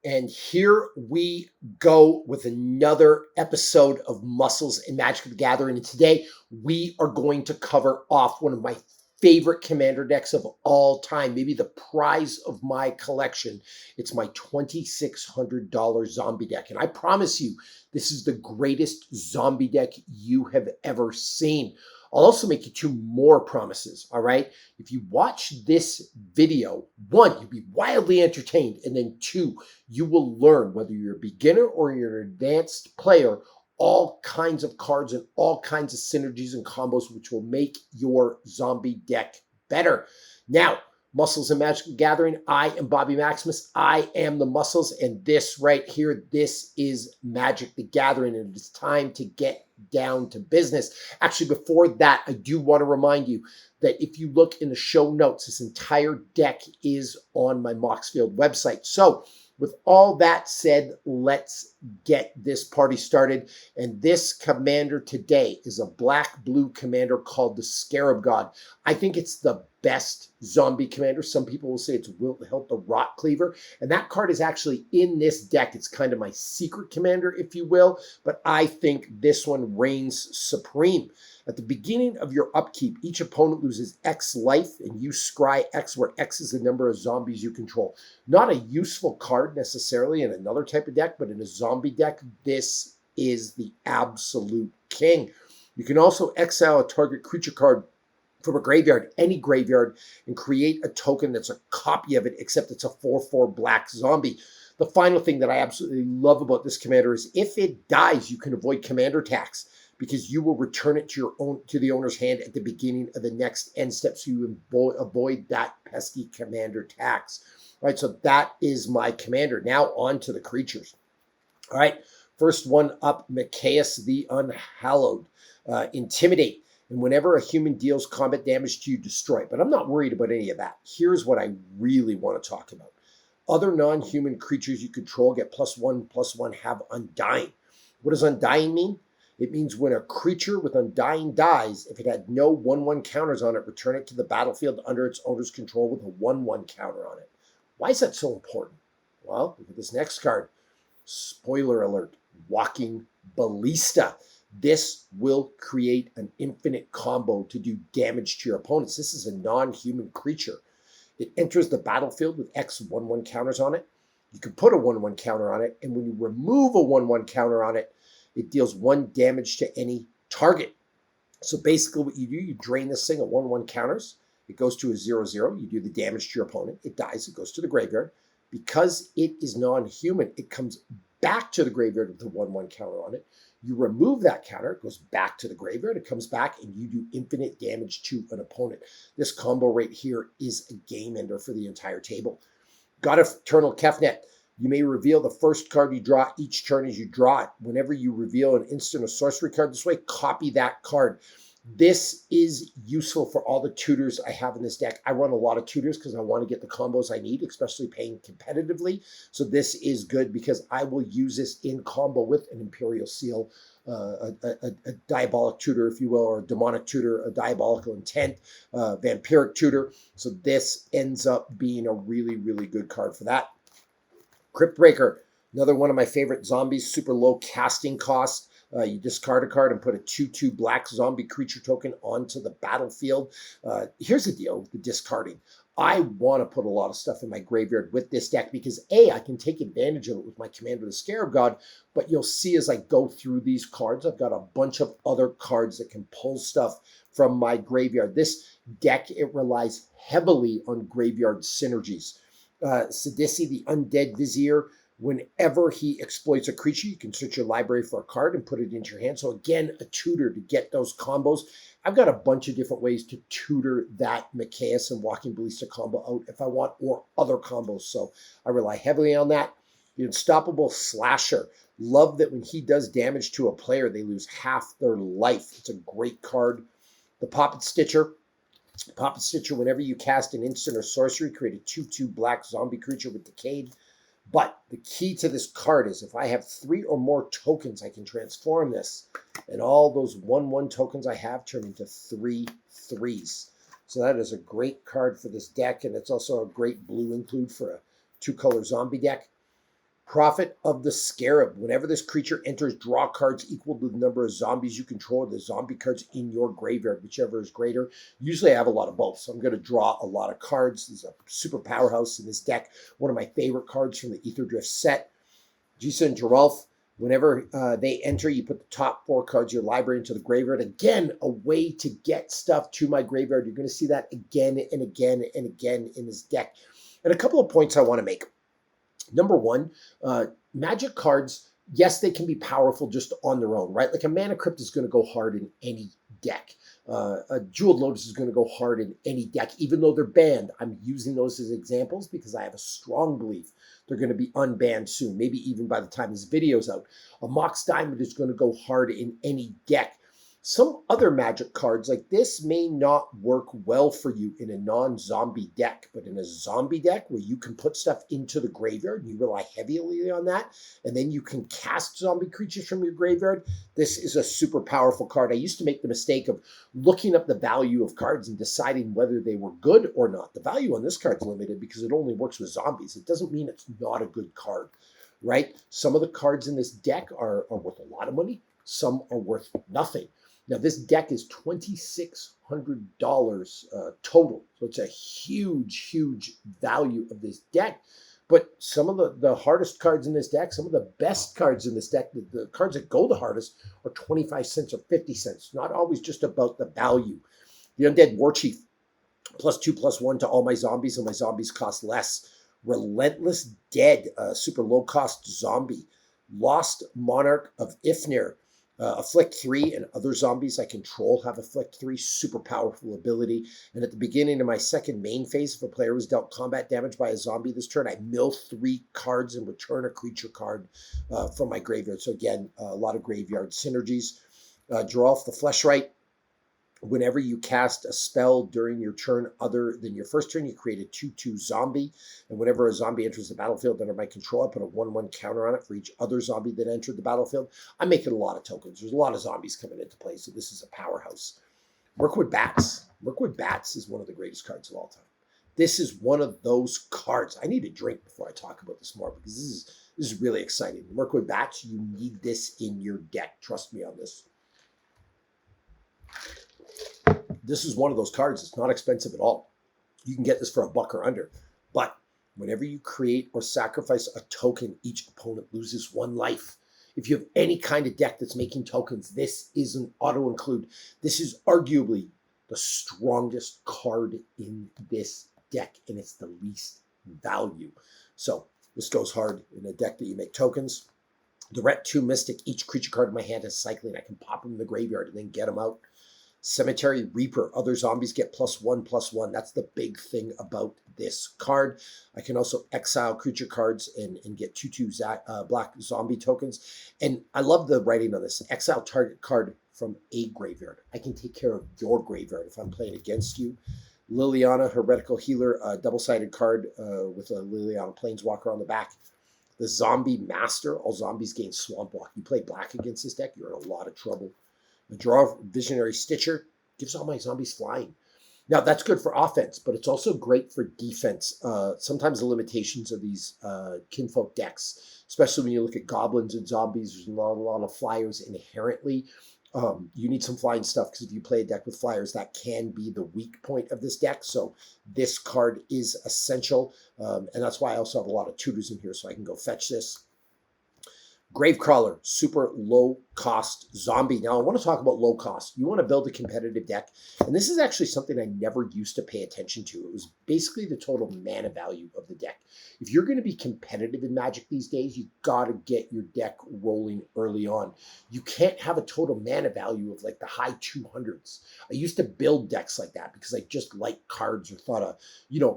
And here we go with another episode of Muscles and Magic the Gathering. And today we are going to cover off one of my favorite commander decks of all time, maybe the prize of my collection. It's my $2,600 zombie deck. And I promise you, this is the greatest zombie deck you have ever seen. I'll also make you two more promises, all right? If you watch this video, one, you'll be wildly entertained, and then two, you will learn, whether you're a beginner or you're an advanced player, all kinds of cards and all kinds of synergies and combos which will make your zombie deck better. Now, Muscles and Magic the Gathering, I am Bobby Maximus. I am the Muscles, and this right here, this is Magic the Gathering, and it's time to get down to business. Actually, before that, I do want to remind you that if you look in the show notes, this entire deck is on my Moxfield website. So with all that said, let's get this party started. And this commander today is a black-blue commander called the Scarab God. I think it's the best zombie commander. Some people will say it's Wilt the Rot Cleaver. And that card is actually in this deck. It's kind of my secret commander, if you will. But I think this one reigns supreme. At the beginning of your upkeep, each opponent loses X life, and you scry X, where X is the number of zombies you control. Not a useful card necessarily in another type of deck, but in a zombie deck, this is the absolute king. You can also exile a target creature card from a graveyard, any graveyard, and create a token that's a copy of it, except it's a 4/4 black zombie. The final thing that I absolutely love about this commander is if it dies, you can avoid commander tax, because you will return it to the owner's hand at the beginning of the next end step, so you avoid that pesky commander tax. All right, so that is my commander. Now on to the creatures. All right, first one up, Mikaeus the Unhallowed. Intimidate. And whenever a human deals combat damage to you, destroy. But I'm not worried about any of that. Here's what I really want to talk about. Other non-human creatures you control get +1/+1, have Undying. What does Undying mean? It means when a creature with Undying dies, if it had no 1/1 counters on it, return it to the battlefield under its owner's control with a 1/1 counter on it. Why is that so important? Well, look at this next card. Spoiler alert, Walking Ballista. This will create an infinite combo to do damage to your opponents. This is a non-human creature. It enters the battlefield with X 1/1 counters on it. You can put a 1/1 counter on it, and when you remove a 1/1 counter on it, it deals 1 damage to any target. So basically what you do, you drain this thing at 1/1 counters. It goes to a 0/0. You do the damage to your opponent. It dies. It goes to the graveyard. Because it is non-human, it comes back to the graveyard with a 1/1 counter on it. You remove that counter. It goes back to the graveyard. It comes back, and you do infinite damage to an opponent. This combo right here is a game ender for the entire table. God of Eternal Kefnet. You may reveal the first card you draw each turn as you draw it. Whenever you reveal an instant or sorcery card this way, copy that card. This is useful for all the tutors I have in this deck. I run a lot of tutors because I want to get the combos I need, especially paying competitively. So this is good because I will use this in combo with an Imperial Seal, a Diabolic Tutor, if you will, or a Demonic Tutor, a Diabolical Intent, Vampiric Tutor. So this ends up being a really, really good card for that. Cryptbreaker, another one of my favorite zombies, super low casting cost. You discard a card and put a 2/2 black zombie creature token onto the battlefield. Here's the deal with the discarding. I want to put a lot of stuff in my graveyard with this deck because A, I can take advantage of it with my Commander the Scarab God, but you'll see as I go through these cards, I've got a bunch of other cards that can pull stuff from my graveyard. This deck, it relies heavily on graveyard synergies. Sidisi, the Undead Vizier, whenever he exploits a creature, you can search your library for a card and put it into your hand. So again, a tutor to get those combos. I've got a bunch of different ways to tutor that Mikaeus and Walking Ballista combo out if I want, or other combos. So I rely heavily on that. The Unstoppable Slasher. Love that when he does damage to a player, they lose half their life. It's a great card. The Poppet Stitcher. Poppet Stitcher, whenever you cast an instant or sorcery, create a 2/2 black zombie creature with Decayed. But the key to this card is if I have 3 or more tokens, I can transform this. And all those 1/1 tokens I have turn into 3 3s. So that is a great card for this deck. And it's also a great blue include for a 2-color zombie deck. Prophet of the Scarab. Whenever this creature enters, draw cards equal to the number of zombies you control, the zombie cards in your graveyard, whichever is greater. Usually I have a lot of both, so I'm going to draw a lot of cards. There's a super powerhouse in this deck. One of my favorite cards from the Ether Drift set. Jisa and Geralf. Whenever they enter, you put the top 4 cards of your library into the graveyard. Again, a way to get stuff to my graveyard. You're going to see that again and again and again in this deck. And a couple of points I want to make. Number one, magic cards, yes, they can be powerful just on their own, right? Like a Mana Crypt is going to go hard in any deck. A Jeweled Lotus is going to go hard in any deck, even though they're banned. I'm using those as examples because I have a strong belief they're going to be unbanned soon, maybe even by the time this video's out. A Mox Diamond is going to go hard in any deck. Some other magic cards like this may not work well for you in a non-zombie deck, but in a zombie deck where you can put stuff into the graveyard, and you rely heavily on that, and then you can cast zombie creatures from your graveyard, this is a super powerful card. I used to make the mistake of looking up the value of cards and deciding whether they were good or not. The value on this card's limited because it only works with zombies. It doesn't mean it's not a good card, right? Some of the cards in this deck are worth a lot of money. Some are worth nothing. Now, this deck is $2,600 total. So it's a huge, huge value of this deck. But some of the hardest cards in this deck, some of the best cards in this deck, the cards that go the hardest are 25 cents or 50 cents. Not always just about the value. The Undead Warchief, +2/+1 to all my zombies, and my zombies cost less. Relentless Dead, super low-cost zombie. Lost Monarch of Ifnir. Afflict 3 and other zombies I control have Afflict 3, super powerful ability. And at the beginning of my second main phase, if a player was dealt combat damage by a zombie this turn, I mill 3 cards and return a creature card from my graveyard. So again, a lot of graveyard synergies. Geralf the Fleshwright. Whenever you cast a spell during your turn other than your first turn, you create a 2/2 zombie. And whenever a zombie enters the battlefield under my control, I put a 1/1 counter on it for each other zombie that entered the battlefield. I'm making a lot of tokens. There's a lot of zombies coming into play, so this is a powerhouse. Mirkwood Bats. Mirkwood Bats is one of the greatest cards of all time. This is one of those cards. I need a drink before I talk about this more because this is really exciting. Mirkwood Bats, you need this in your deck. Trust me on this. This is one of those cards. It's not expensive at all. You can get this for $1 or under. But whenever you create or sacrifice a token, each opponent loses 1 life. If you have any kind of deck that's making tokens, this is an auto-include. This is arguably the strongest card in this deck, and it's the least value. So this goes hard in a deck that you make tokens. The Ret 2 Mystic, each creature card in my hand is cycling. I can pop them in the graveyard and then get them out. Cemetery Reaper, other zombies get +1/+1. That's the big thing about this card. I can also exile creature cards and get 2/2 black zombie tokens. And I love the writing on this. Exile target card from a graveyard. I can take care of your graveyard if I'm playing against you. Liliana, Heretical Healer, a double-sided card with a Liliana Planeswalker on the back. The Zombie Master, all zombies gain Swamp Walk. You play black against this deck, you're in a lot of trouble. The Draw Visionary Stitcher gives all my zombies flying. Now, that's good for offense, but it's also great for defense. Sometimes the limitations of these Kinfolk decks, especially when you look at goblins and zombies, there's not a lot of flyers inherently. You need some flying stuff because if you play a deck with flyers, that can be the weak point of this deck. So this card is essential, and that's why I also have a lot of tutors in here, so I can go fetch this. Gravecrawler, super low-cost zombie. Now, I want to talk about low cost. You want to build a competitive deck, and this is actually something I never used to pay attention to. It was basically the total mana value of the deck. If you're going to be competitive in Magic these days, you got to get your deck rolling early on. You can't have a total mana value of like the high 200s. I used to build decks like that because I just liked cards or thought a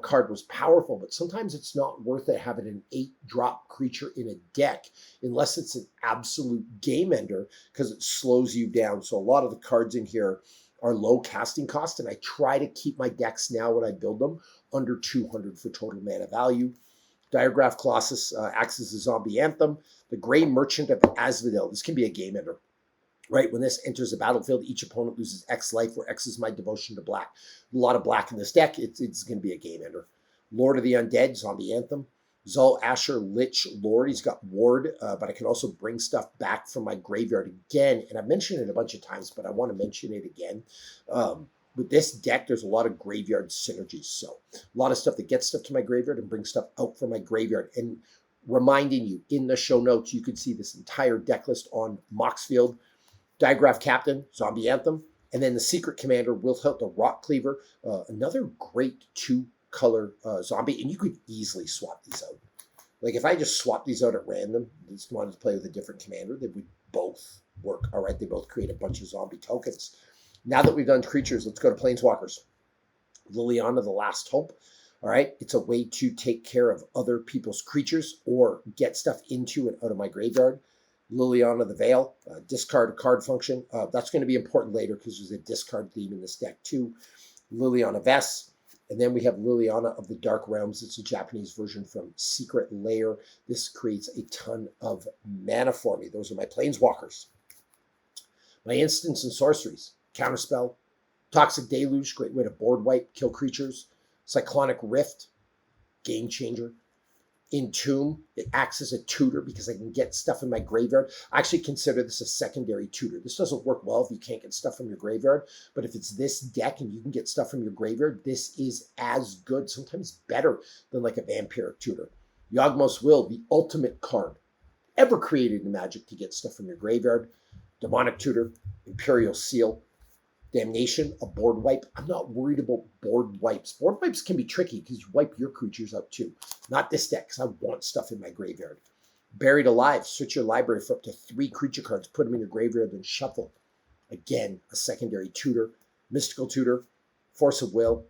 card was powerful, but sometimes it's not worth it having an 8-drop creature in a deck unless it's an absolute game ender because it slows you down. So a lot of the cards in here are low casting cost, and I try to keep my decks now when I build them under 200 for total mana value. Diregraph Colossus acts as a zombie anthem. The Gray Merchant of Asphodel. This can be a game ender. Right, when this enters the battlefield, each opponent loses X life, where X is my devotion to black. A lot of black in this deck. It's going to be a game ender. Lord of the Undead, Zombie Anthem. Zul Asher Lich Lord. He's got Ward, but I can also bring stuff back from my graveyard again. And I've mentioned it a bunch of times, but I want to mention it again. With this deck, there's a lot of graveyard synergies. So a lot of stuff that gets stuff to my graveyard and brings stuff out from my graveyard. And reminding you, in the show notes, you can see this entire deck list on Moxfield. Digraph Captain, Zombie Anthem, and then the Secret Commander, Wilthelt the Rock Cleaver, another great two-color zombie, and you could easily swap these out. Like if I just swap these out at random, just wanted to play with a different commander, they would both work. All right, they both create a bunch of zombie tokens. Now that we've done creatures, let's go to Planeswalkers. Liliana, the Last Hope. All right, it's a way to take care of other people's creatures or get stuff into and out of my graveyard. Liliana the Veil, discard a card function. That's going to be important later because there's a discard theme in this deck too. Liliana Vess. And then we have Liliana of the Dark Realms. It's a Japanese version from Secret Lair. This creates a ton of mana for me. Those are my Planeswalkers. My instants and sorceries. Counterspell. Toxic Deluge, great way to board wipe, kill creatures. Cyclonic Rift, game changer. Entomb, it acts as a tutor because I can get stuff in my graveyard. I actually consider this a secondary tutor. This doesn't work well if you can't get stuff from your graveyard, but if it's this deck and you can get stuff from your graveyard, this is as good, sometimes better than like a vampiric tutor. Yawgmoth's Will, the ultimate card ever created in Magic to get stuff from your graveyard. Demonic Tutor, Imperial Seal, Damnation, a board wipe. I'm not worried about board wipes. Board wipes can be tricky because you wipe your creatures out too. Not this deck because I want stuff in my graveyard. Buried Alive, search your library for up to 3 creature cards, put them in your graveyard, then shuffle. Again, a secondary tutor. Mystical Tutor, Force of Will,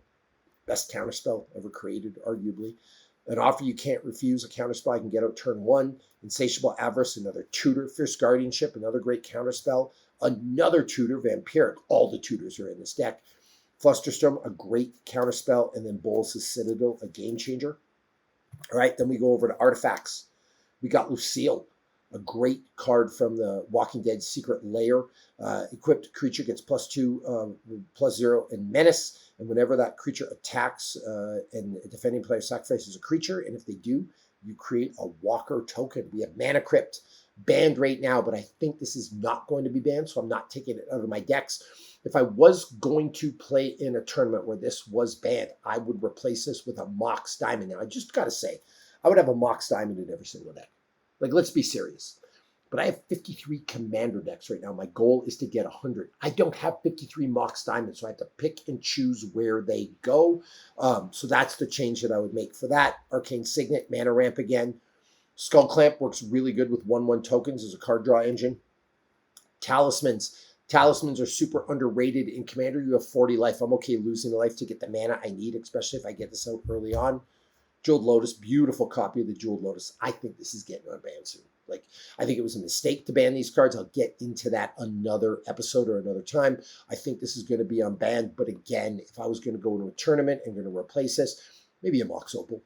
best counterspell ever created, arguably. An offer you can't refuse, a counterspell I can get out turn 1. Insatiable Avarice, another tutor. Fierce Guardianship, another great counterspell. Another tutor, Vampiric. All the tutors are in this deck. Flusterstorm, a great counterspell. And then Bolas' Citadel, a game changer. All right, then we go over to artifacts. We got Lucille, a great card from the Walking Dead Secret Lair. Equipped creature gets +2, +0, and menace. And whenever that creature attacks and a defending player sacrifices a creature, and if they do, you create a Walker token. We have Mana Crypt, banned right now, but I think this is not going to be banned, so I'm not taking it out of my decks. If I was going to play in a tournament where this was banned, I would replace this with a Mox Diamond. Now, I just got to say, I would have a Mox Diamond in every single deck. Like, let's be serious. But I have 53 Commander decks right now. My goal is to get 100. I don't have 53 Mox Diamonds, so I have to pick and choose where they go. So that's the change that I would make for that. Arcane Signet, Mana Ramp again. Skull Clamp works really good with 1/1 tokens as a card draw engine. Talismans. Talismans are super underrated in Commander. You have 40 life. I'm okay losing a life to get the mana I need, especially if I get this out early on. Jeweled Lotus, beautiful copy of the Jeweled Lotus. I think this is getting unbanned soon. Like, I think it was a mistake to ban these cards. I'll get into that another episode or another time. I think this is going to be unbanned. But again, if I was going to go into a tournament and going to replace this, maybe a Mox Opal.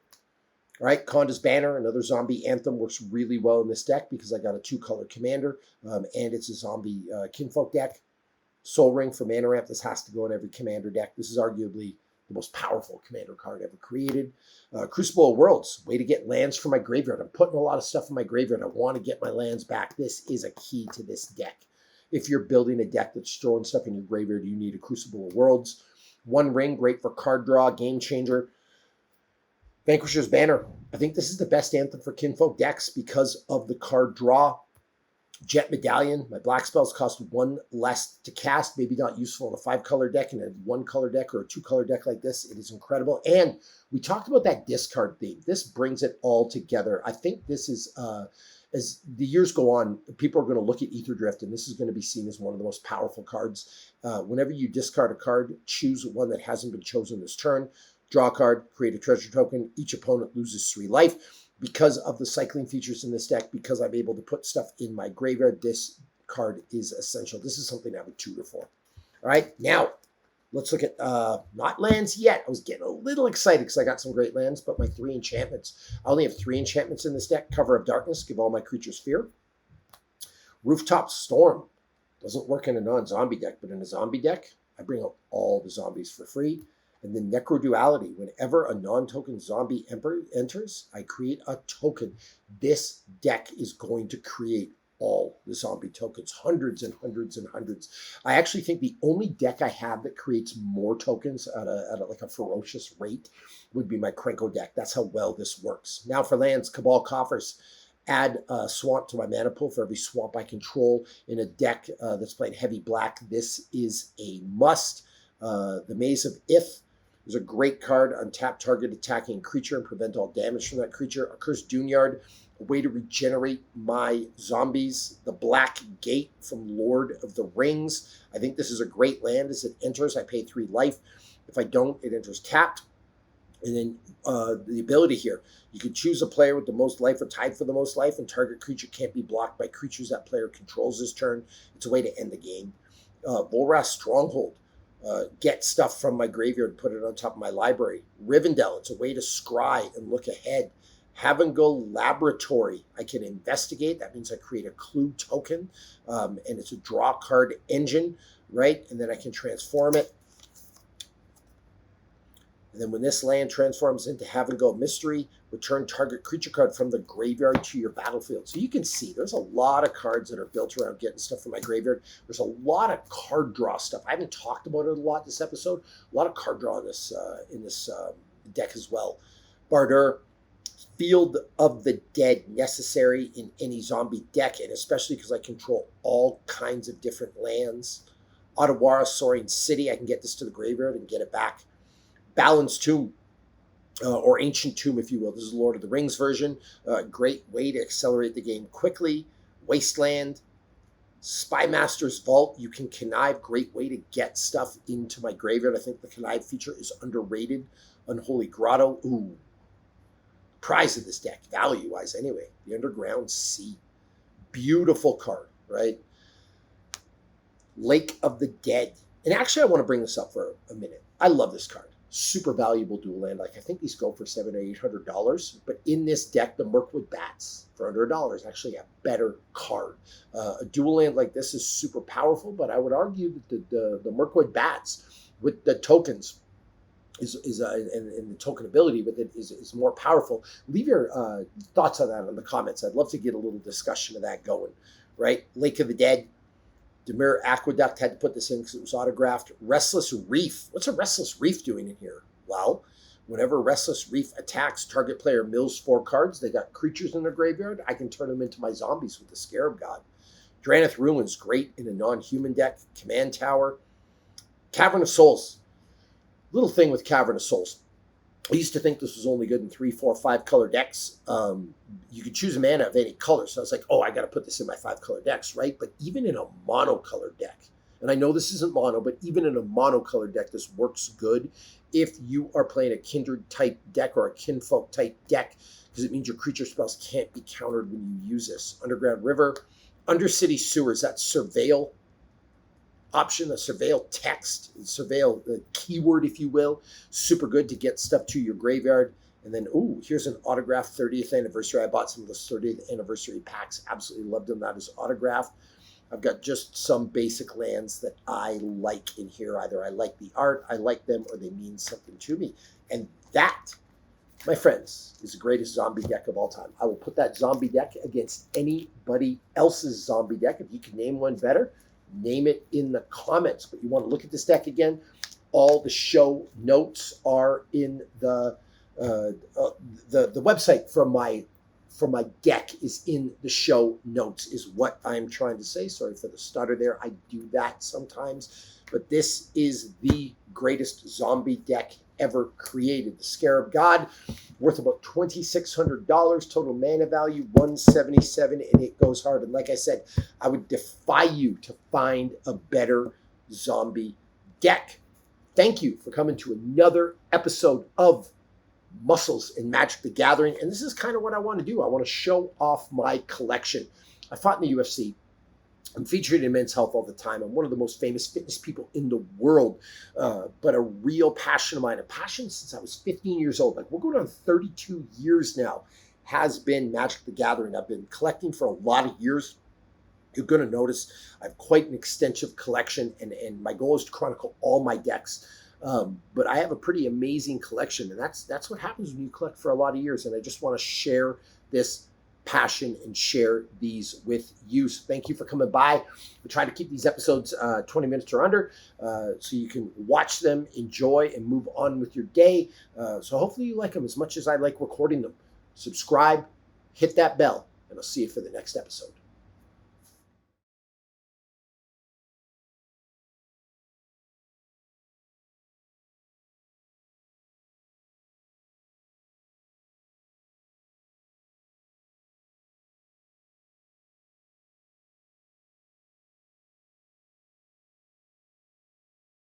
All right, Konda's Banner, another Zombie Anthem, works really well in this deck because I got a 2-color commander, and it's a Zombie Kinfolk deck. Soul Ring for Mana Ramp. This has to go in every commander deck. This is arguably the most powerful commander card ever created. Crucible of Worlds, way to get lands from my graveyard. I'm putting a lot of stuff in my graveyard. I want to get my lands back. This is a key to this deck. If you're building a deck that's throwing stuff in your graveyard, you need a Crucible of Worlds. One Ring, great for card draw, game changer. Vanquisher's Banner. I think this is the best anthem for Kinfolk decks because of the card draw. Jet Medallion. My black spells cost 1 less to cast. Maybe not useful in a 5-color deck, in a 1-color deck or a 2-color deck like this. It is incredible. And we talked about that discard theme. This brings it all together. I think this is, as the years go on, people are going to look at Ether Drift, and this is going to be seen as one of the most powerful cards. Whenever you discard a card, choose one that hasn't been chosen this turn. Draw a card, create a treasure token. Each opponent loses 3 life. Because of the cycling features in this deck, because I'm able to put stuff in my graveyard, this card is essential. This is something I would tutor for. All right, now let's look at not lands yet. I was getting a little excited because I got some great lands, but my 3 enchantments. I only have 3 enchantments in this deck. Cover of Darkness, give all my creatures fear. Rooftop Storm. Doesn't work in a non-zombie deck, but in a zombie deck, I bring out all the zombies for free. And the necroduality, whenever a non-token zombie enters, I create a token. This deck is going to create all the zombie tokens, hundreds and hundreds and hundreds. I actually think the only deck I have that creates more tokens at like a ferocious rate would be my Krenko deck. That's how well this works. Now for lands, Cabal Coffers. Add a swamp to my mana pool for every swamp I control in a deck that's playing heavy black. This is a must. The Maze of If is a great card. Untap target attacking creature and prevent all damage from that creature. A Cursed Duneyard, a way to regenerate my zombies. The Black Gate from Lord of the Rings. I think this is a great land. As it enters, I pay 3 life. If I don't, it enters tapped. And then the ability here, you can choose a player with the most life or tied for the most life, and target creature can't be blocked by creatures that player controls this turn. It's a way to end the game. Volrath Stronghold, get stuff from my graveyard and put it on top of my library. Rivendell, it's a way to scry and look ahead. Havengal Laboratory, I can investigate. That means I create a clue token, and it's a draw card engine, right? And then I can transform it. And then when this land transforms into Havengal Mystery, return target creature card from the graveyard to your battlefield. So you can see there's a lot of cards that are built around getting stuff from my graveyard. There's a lot of card draw stuff. I haven't talked about it a lot this episode. A lot of card draw in this deck as well. Bardur, Field of the Dead, necessary in any zombie deck, and especially because I control all kinds of different lands. Otawara Soaring City, I can get this to the graveyard and get it back. Balin's Tomb, or Ancient Tomb, if you will. This is the Lord of the Rings version. Great way to accelerate the game quickly. Wasteland, Spymaster's Vault. You can connive. Great way to get stuff into my graveyard. I think the connive feature is underrated. Unholy Grotto. Ooh. Prize of this deck, value-wise anyway. The Underground Sea. Beautiful card, right? Lake of the Dead. And actually, I want to bring this up for a minute. I love this card. Super valuable dual land. Like I think these go for $700 or $800. But in this deck, the Mirkwood Bats for under $1 is actually a better card. A dual land like this is super powerful, but I would argue that the Mirkwood Bats with the tokens and the token ability with it is more powerful. Leave your thoughts on that in the comments. I'd love to get a little discussion of that going. Right, Lake of the Dead. Demir Aqueduct had to put this in because it was autographed. Restless Reef. What's a Restless Reef doing in here? Well, whenever Restless Reef attacks, target player mills 4 cards. They got creatures in their graveyard. I can turn them into my zombies with the Scarab God. Drannith Ruins, great in a non-human deck. Command Tower. Cavern of Souls. Little thing with Cavern of Souls. I used to think this was only good in 3, 4, 5 color decks. You could choose a mana of any color. So I was like, oh, I got to put this in my 5 color decks, right? But even in a monocolor deck, and I know this isn't mono, but even in a monocolor deck, this works good if you are playing a Kindred type deck or a Kinfolk type deck, because it means your creature spells can't be countered when you use this. Underground River, Undercity Sewers, that's Surveil option, a surveil text, surveil the keyword, if you will. Super good to get stuff to your graveyard. And then, ooh, here's an autograph 30th anniversary. I bought some of the 30th anniversary packs. Absolutely loved them. That is autograph. I've got just some basic lands that I like in here. Either I like the art, I like them, or they mean something to me. And that, my friends, is the greatest zombie deck of all time. I will put that zombie deck against anybody else's zombie deck. If you can name one better, name it in the comments. But you want to look at this deck again, all the show notes are in the website from my deck is in the show notes, is what I'm trying to say. Sorry for the stutter there. I do that sometimes. But this is the greatest zombie deck ever created. The Scarab God, worth about $2,600, total mana value $177, and it goes hard. And like I said, I would defy you to find a better zombie deck. Thank you for coming to another episode of Muscles and Magic the Gathering. And this is kind of what I want to do. I want to show off my collection. I fought in the UFC. I'm featured in Men's Health all the time. I'm one of the most famous fitness people in the world, but a real passion of mine, a passion since I was 15 years old. Like, we're going on 32 years now, has been Magic the Gathering. I've been collecting for a lot of years. You're going to notice I have quite an extensive collection, and my goal is to chronicle all my decks. But I have a pretty amazing collection, and that's what happens when you collect for a lot of years. And I just want to share this passion and share these with you. So thank you for coming by. We try to keep these episodes 20 minutes or under, so you can watch them, enjoy, and move on with your day. So hopefully you like them as much as I like recording them. Subscribe, hit that bell, and I'll see you for the next episode.